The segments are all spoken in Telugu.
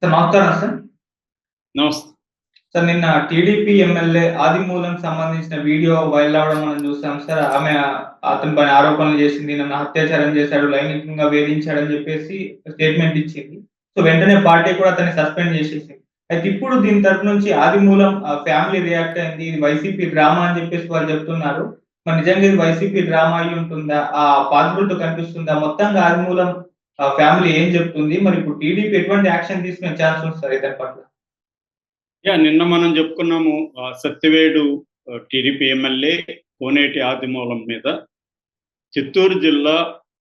సార్ నమస్కారం సార్. నమస్తే. సార్ నిన్న టీడీపీ ఎమ్మెల్యే ఆదిమూలంకి సంబంధించిన వీడియో వైరల్ అవ్వడం మనం చూసాం సార్. అతనిపైన ఆరోపణలు చేసింది. నన్ను అత్యాచారం చేశాడు, లైంగికంగా వేధించాడని చెప్పేసి స్టేట్మెంట్ ఇచ్చింది. సో వెంటనే పార్టీ కూడా అతన్ని సస్పెండ్ చేసేసింది. అయితే ఇప్పుడు దీని తరపు నుంచి ఆదిమూలం ఫ్యామిలీ రియాక్ట్ అయింది. ఇది వైసీపీ డ్రామా అని చెప్పేసి వాళ్ళు చెప్తున్నారు. మరి నిజంగా ఇది వైసీపీ డ్రామా అయ్యి ఉంటుందా? ఆ పాసిబిలిటీ కనిపిస్తుందా? మొత్తంగా ఆదిమూలం ఫ్యామిలీ ఏం చెప్తుంది? మరి ఇప్పుడు టీడీపీ ఎటువంటి యాక్షన్ తీసుకునే ఛాన్స్ ఉంది సార్ ఇతని పట్ల? నిన్న మనం చెప్పుకున్నాము సత్యవేడు టీడీపీ ఎమ్మెల్యే కోనేటి ఆదిమూలం మీద చిత్తూరు జిల్లా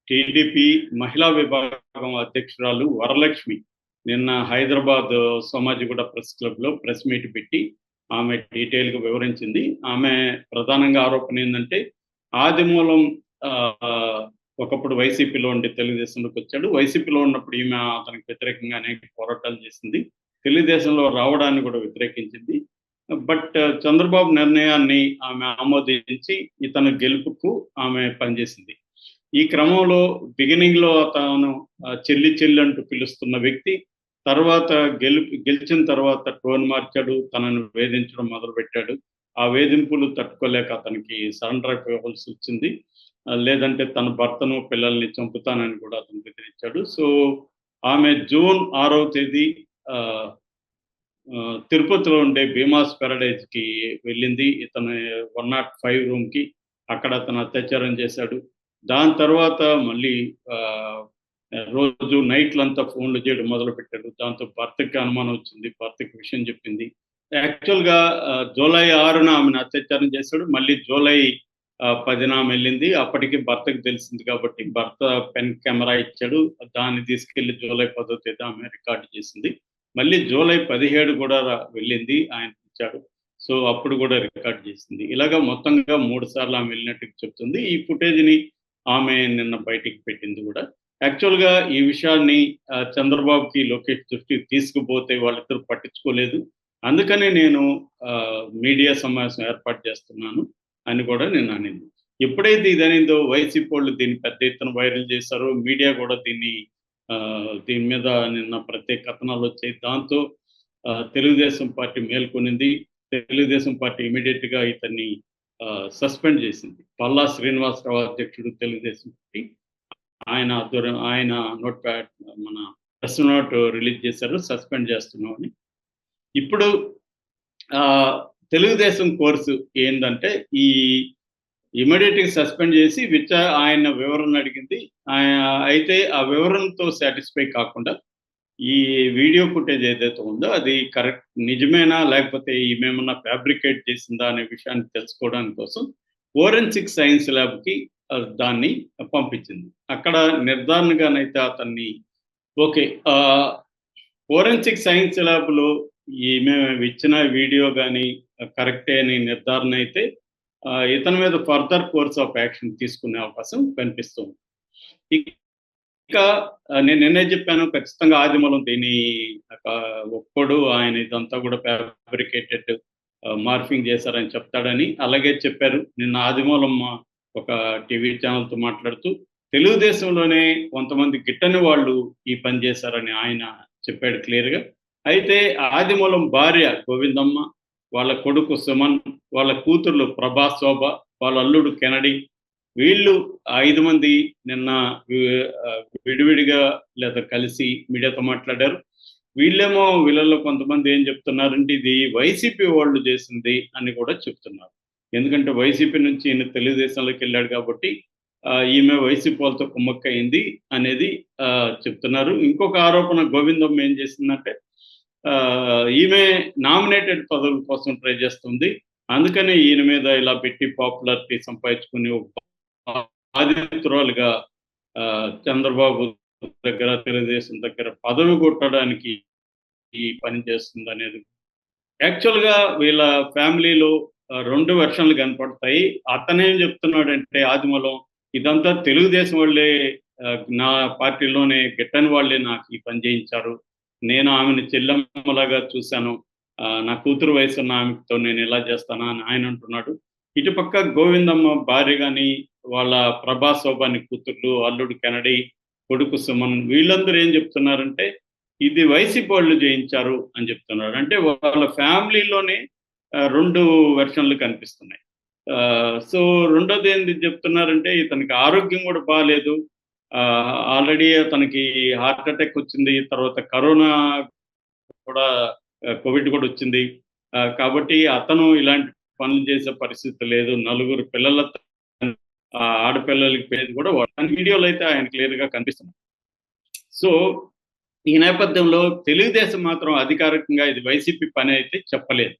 టీడీపీ మహిళా విభాగం అధ్యక్షురాలు వరలక్ష్మి నిన్న హైదరాబాద్ సోమాజిగూడ ప్రెస్ క్లబ్లో ప్రెస్ మీట్ పెట్టి ఆమె డీటెయిల్గా వివరించింది. ఆమె ప్రధానంగా ఆరోపణ ఏంటంటే ఆదిమూలం ఒకప్పుడు వైసీపీలో ఉండి తెలుగుదేశంలోకి వచ్చాడు. వైసీపీలో ఉన్నప్పుడు ఈమె అతనికి వ్యతిరేకంగా అనేక పోరాటాలు చేసింది. తెలుగుదేశంలో రావడాన్ని కూడా వ్యతిరేకించింది. బట్ చంద్రబాబు నిర్ణయాన్ని ఆమె ఆమోదించి ఇతను గెలుపుకు ఆమె పనిచేసింది. ఈ క్రమంలో బిగినింగ్లో అతను చెల్లి అంటూ పిలుస్తున్న వ్యక్తి తర్వాత గెలిచిన తర్వాత టోన్ మార్చాడు, తనను వేధించడం మొదలుపెట్టాడు. ఆ వేధింపులు తట్టుకోలేక అతనికి సరెండర్ అయిపోవలసి వచ్చింది. లేదంటే తన భర్తను పిల్లల్ని చంపుతానని కూడా అతను బెదిరించాడు. సో ఆమె జూన్ 6వ తేదీ తిరుపతిలో ఉండే భీమాస్ పారడైజ్కి వెళ్ళింది. ఇతను 105 రూమ్కి. అక్కడ అతను అత్యాచారం చేశాడు. దాని తర్వాత మళ్ళీ రోజు నైట్లంతా ఫోన్లు చేయడం మొదలుపెట్టాడు. దాంతో భర్తకి అనుమానం వచ్చింది. భర్తకి విషయం చెప్పింది. యాక్చువల్గా జూలై 6న ఆమెను అత్యాచారం చేశాడు. మళ్ళీ జూలై 10న ఆమె వెళ్ళింది. అప్పటికి భర్తకు తెలిసింది కాబట్టి భర్త పెన్ కెమెరా ఇచ్చాడు. దాన్ని తీసుకెళ్లి జూలై 10వ తేదీ ఆమె రికార్డు చేసింది. మళ్ళీ జూలై 17 కూడా వెళ్ళింది, ఆయన ఇచ్చాడు. సో అప్పుడు కూడా రికార్డ్ చేసింది. ఇలాగా మొత్తంగా 3 సార్లు ఆమె వెళ్ళినట్టు చెప్తుంది. ఈ ఫుటేజ్ని ఆమె నిన్న బయటికి పెట్టింది కూడా. యాక్చువల్గా ఈ విషయాన్ని చంద్రబాబుకి లోకేష్ దృష్టికి తీసుకుపోతే వాళ్ళిద్దరు పట్టించుకోలేదు. అందుకనే నేను మీడియా సమావేశం ఏర్పాటు చేస్తున్నాను అని కూడా నేను అనింది. ఎప్పుడైతే ఇది అనిందో వైసీపీ వాళ్ళు దీన్ని పెద్ద ఎత్తున వైరల్ చేశారో, మీడియా కూడా దీని మీద నిన్న ప్రత్యేక కథనాలు వచ్చాయి. దాంతో తెలుగుదేశం పార్టీ మేల్కొనింది. తెలుగుదేశం పార్టీ ఇమీడియట్గా ఇతన్ని సస్పెండ్ చేసింది. పల్లా శ్రీనివాసరావు అధ్యక్షుడు తెలుగుదేశం పార్టీ, ఆయన నోట్ ప్యాడ్ మన ప్రెస్ నోట్ రిలీజ్ చేశారు, సస్పెండ్ చేస్తున్నామని. ఇప్పుడు తెలుగుదేశం కోర్సు ఏంటంటే ఈ ఇమీడియట్గా సస్పెండ్ చేసి ఆయన వివరణ అడిగింది. అయితే ఆ వివరణతో సాటిస్ఫై కాకుండా ఈ వీడియో ఫుటేజ్ ఏదైతే ఉందో అది కరెక్ట్ నిజమేనా లేకపోతే ఈమెమన్నా ఫ్యాబ్రికేట్ చేసిందా అనే విషయాన్ని తెలుసుకోవడానికి కోసం ఫోరెన్సిక్ సైన్స్ ల్యాబ్కి దాన్ని పంపించింది. అక్కడ నిర్ధారణగానైతే అతన్ని ఫోరెన్సిక్ సైన్స్ ల్యాబ్లో ఈమె ఇచ్చిన వీడియో కానీ కరెక్టే అని నిర్ధారణ అయితే ఇతని మీద ఫర్దర్ కోర్స్ ఆఫ్ యాక్షన్ తీసుకునే అవకాశం కనిపిస్తుంది. ఇంకా నేను నిన్నే చెప్పాను, ఖచ్చితంగా ఆదిమూలం దీన్ని ఒక్కడు ఆయన ఇదంతా కూడా ఫ్యాబ్రికేటెడ్ మార్ఫింగ్ చేశారని చెప్తాడని అలాగే చెప్పారు. నిన్న ఆదిమూలం ఒక టీవీ ఛానల్తో మాట్లాడుతూ తెలుగుదేశంలోనే కొంతమంది గిట్టని వాళ్ళు ఈ పని చేశారని ఆయన చెప్పాడు క్లియర్గా. అయితే ఆదిమూలం భార్య గోవిందమ్మ, వాళ్ళ కొడుకు సుమన్, వాళ్ళ కూతుర్లు ప్రభా, శోభ, వాళ్ళ అల్లుడు కెనడి, వీళ్ళు 5 మంది నిన్న విడివిడిగా లేదా కలిసి మీడియాతో మాట్లాడారు. వీళ్ళలో కొంతమంది ఏం చెప్తున్నారంటే ఇది వైసీపీ వాళ్ళు చేసింది అని కూడా చెప్తున్నారు. ఎందుకంటే వైసీపీ నుంచి ఈయన తెలుగుదేశంలోకి వెళ్ళాడు కాబట్టి ఈమె వైసీపీ వాళ్ళతో కుమ్మక్కయింది అనేది చెప్తున్నారు. ఇంకొక ఆరోపణ గోవిందమ్మ ఏం చేసిందంటే ఈమె నామినేటెడ్ పదవుల కోసం ట్రై చేస్తుంది. అందుకనే ఈయన మీద ఇలా పెట్టి పాపులారిటీ సంపాదించుకుని బాధితురాలుగా చంద్రబాబు దగ్గర తెలుగుదేశం దగ్గర పదవి కొట్టడానికి ఈ పని చేస్తుంది అనేది. యాక్చువల్గా వీళ్ళ ఫ్యామిలీలో 2 వెర్షన్లు కనపడతాయి. అతనేం చెప్తున్నాడంటే ఆదిమూలం ఇదంతా తెలుగుదేశం వాళ్ళే, నా పార్టీలోనే గిట్టని వాళ్ళే నాకు ఈ పని చేయించారు, నేను ఆమెను చెల్లెమ్మలాగా చూశాను, నా కూతురు వయసు ఉన్న ఆమెతో నేను ఎలా చేస్తానా అని ఆయన అంటున్నాడు. ఇటుపక్క గోవిందమ్మ భార్య కానీ వాళ్ళ ప్రభా, శోభాని కూతుర్లు, అల్లుడు కెనడి, కొడుకు సుమన్, వీళ్ళందరూ ఏం చెప్తున్నారంటే ఇది వైసీపీ వాళ్ళు చేయించారు అని చెప్తున్నారు. అంటే వాళ్ళ ఫ్యామిలీలోనే 2 వెర్షన్‌లు కనిపిస్తున్నాయి. సో రెండోది ఏంది చెప్తున్నారంటే ఇతనికి ఆరోగ్యం కూడా బాలేదు. ఆల్రెడీ అతనికి హార్ట్ అటాక్ వచ్చింది. తర్వాత కరోనా కూడా కోవిడ్ కూడా వచ్చింది. కాబట్టి అతను ఇలాంటి పనులు చేసే పరిస్థితి లేదు. నలుగురు పిల్లల ఆడపిల్లలకి పేరు కూడా వీడియోలో అయితే ఆయన క్లియర్‌గా కనిపిస్తుంది. సో ఈ నేపథ్యంలో తెలుగుదేశం మాత్రం అధికారికంగా ఇది వైసీపీ పని అయితే చెప్పలేదు.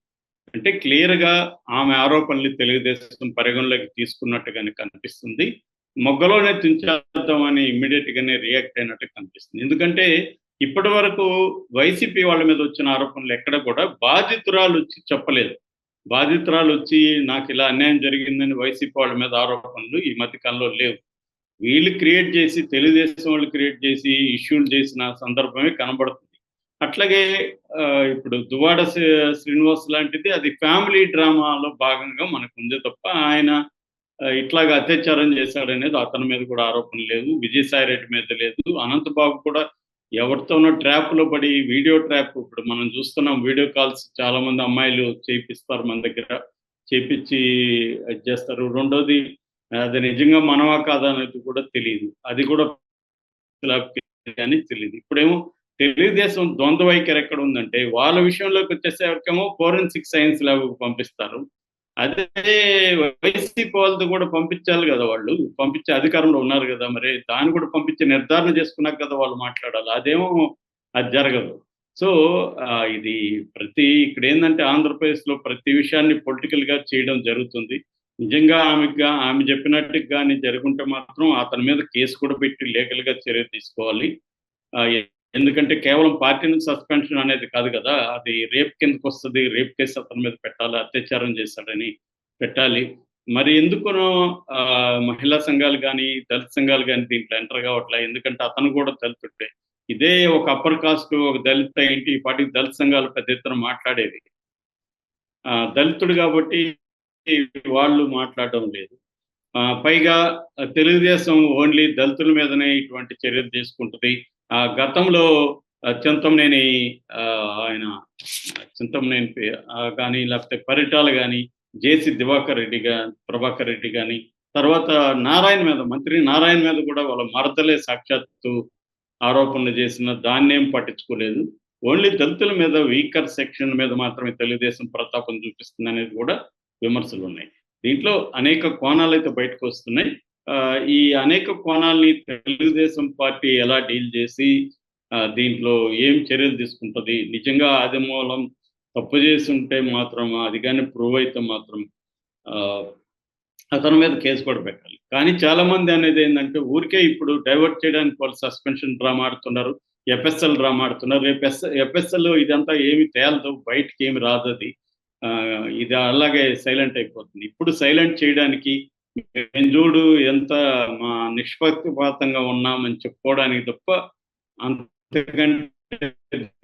అంటే క్లియర్‌గా ఆమె ఆరోపణలు తెలుగుదేశం పరిగణలోకి తీసుకున్నట్టుగానే కనిపిస్తుంది. మొగ్గలోనే తుంచేద్దామని ఇమ్మీడియేట్‌గానే రియాక్ట్ అయినట్టు కనిపిస్తుంది. ఎందుకంటే ఇప్పటివరకు వైసీపీ వాళ్ళ మీద వచ్చిన ఆరోపణలు ఎక్కడ కూడా బాధితురాలొచ్చి చెప్పలేదు. బాధితురాలొచ్చి నాకిలా అన్యాయం జరిగిందని వైసీపీ వాళ్ళ మీద ఆరోపణలు ఈ మధ్య కాలంలో లేవు. వీళ్ళు క్రియేట్ చేసి తెలుగుదేశం వాళ్ళు క్రియేట్ చేసి ఇష్యూలు చేసిన సందర్భమే కనబడుతుంది. అట్లాగే ఇప్పుడు దువ్వాడ శ్రీనివాస్ లాంటిది అది ఫ్యామిలీ డ్రామాలో భాగంగా మనకుంది తప్ప ఆయన ఇట్లాగా అత్యాచారం చేశాడనేది అతని మీద కూడా ఆరోపణ లేదు. విజయసాయి రెడ్డి మీద లేదు. అనంతబాబు కూడా ఎవరితోనో ట్రాప్‌లో పడి వీడియో ట్రాప్ ఇప్పుడు మనం చూస్తున్నాం వీడియో కాల్స్ చాలామంది అమ్మాయిలు చేపిస్తారు మన దగ్గర. చేపిచ్చి ఇది చేస్తారు. రెండోది అది నిజంగా మనమా కాదా అనేది కూడా తెలీదు. అది కూడా అని తెలీదు. ఇప్పుడేమో తెలుగుదేశం ద్వంద్వ వైఖరి ఎక్కడ ఉందంటే వాళ్ళ విషయంలోకి వచ్చేసరికేమో ఫోరెన్సిక్ సైన్స్ ల్యాబ్‌కి పంపిస్తారు. అదే వైసీపీ వాళ్ళది కూడా పంపించాలి కదా వాళ్ళు. పంపించే అధికారంలో ఉన్నారు కదా! మరి దాన్ని కూడా పంపించి నిర్ధారణ చేసుకున్నాక కదా వాళ్ళు మాట్లాడాలి. అదేమో అది జరగదు. సో ఇది ఇక్కడేందంటే ఆంధ్రప్రదేశ్‌లో ప్రతి విషయాన్ని పొలిటికల్‌గా చేయడం జరుగుతుంది. నిజంగా ఆమె చెప్పినట్టుగా గాని జరుగుంటే మాత్రం అతని మీద కేసు కూడా పెట్టి లీగల్‌గా చర్య తీసుకోవాలి. ఆహ్, ఎందుకంటే కేవలం పార్టీ నుంచి సస్పెన్షన్ అనేది కాదు కదా! అది రేప్ కిందకొస్తది. రేప్ కేసు అతని మీద పెట్టాలి. అత్యాచారం చేశాడని పెట్టాలి. మరి ఎందుకునో మహిళా సంఘాలు గాని, దళిత సంఘాలు గాని దీంట్లో ఎంటర్ కావట్లే. ఎందుకంటే అతను కూడా దళితుడే. ఇదే ఒక అప్పర్ కాస్ట్ ఒక దళిత ఏంటి ఈ పార్టీకి దళిత సంఘాలు పెద్ద ఎత్తున మాట్లాడేవి. దళితుడు కాబట్టి వాళ్ళు మాట్లాడడం లేదు. పైగా తెలుగుదేశం ఓన్లీ దళితుల మీదనే ఇటువంటి చర్యలు తీసుకుంటది. గతంలో చింతమనేని ఆయన చింతమనేని గాని లేకపోతే పరిటాల గాని, జేసీ ప్రభాకర్ రెడ్డి గాని, తర్వాత మంత్రి నారాయణ మీద కూడా వాళ్ళ మరదలే సాక్షాత్తు ఆరోపణలు చేసిన దాన్నేం పట్టించుకోలేదు. ఓన్లీ దళితుల మీద వీకర్ సెక్షన్ మీద మాత్రమే తెలుగుదేశం ప్రతాపం చూపిస్తుందనేది కూడా విమర్శలున్నాయి. దీంట్లో అనేక కోణాలైతే బయటకొస్తున్నాయి. ఈ అనేక కోణాల్ని తెలుగుదేశం పార్టీ ఎలా డీల్ చేసి దీంట్లో ఏం చర్యలు తీసుకుంటది? నిజంగా ఆదిమూలం తప్పు చేసుంటే మాత్రం అది గాని ప్రూవ్ అయితే మాత్రం అతని మీద కేసు కూడా పెట్టాలి. కానీ చాలామంది అనేదేందంటే ఊరికే ఇప్పుడు డైవర్ట్ చేయడానికి వాళ్ళు సస్పెన్షన్ డ్రామా ఆడుతున్నారు. ఎఫ్ఎస్ఎల్ డ్రామా ఆడుతున్నారు. రేపు ఎఫ్ఎస్ఎల్ ఇదంతా ఏమి తేలదు. బయటికేమి రాదది. ఇది అలాగే సైలెంట్ అయిపోతుంది. ఇప్పుడు సైలెంట్ చేయడానికి మేము చూడు ఎంత నిష్పక్షపాతంగా ఉన్నామని చెప్పుకోవడానికి తప్ప అంతకంటే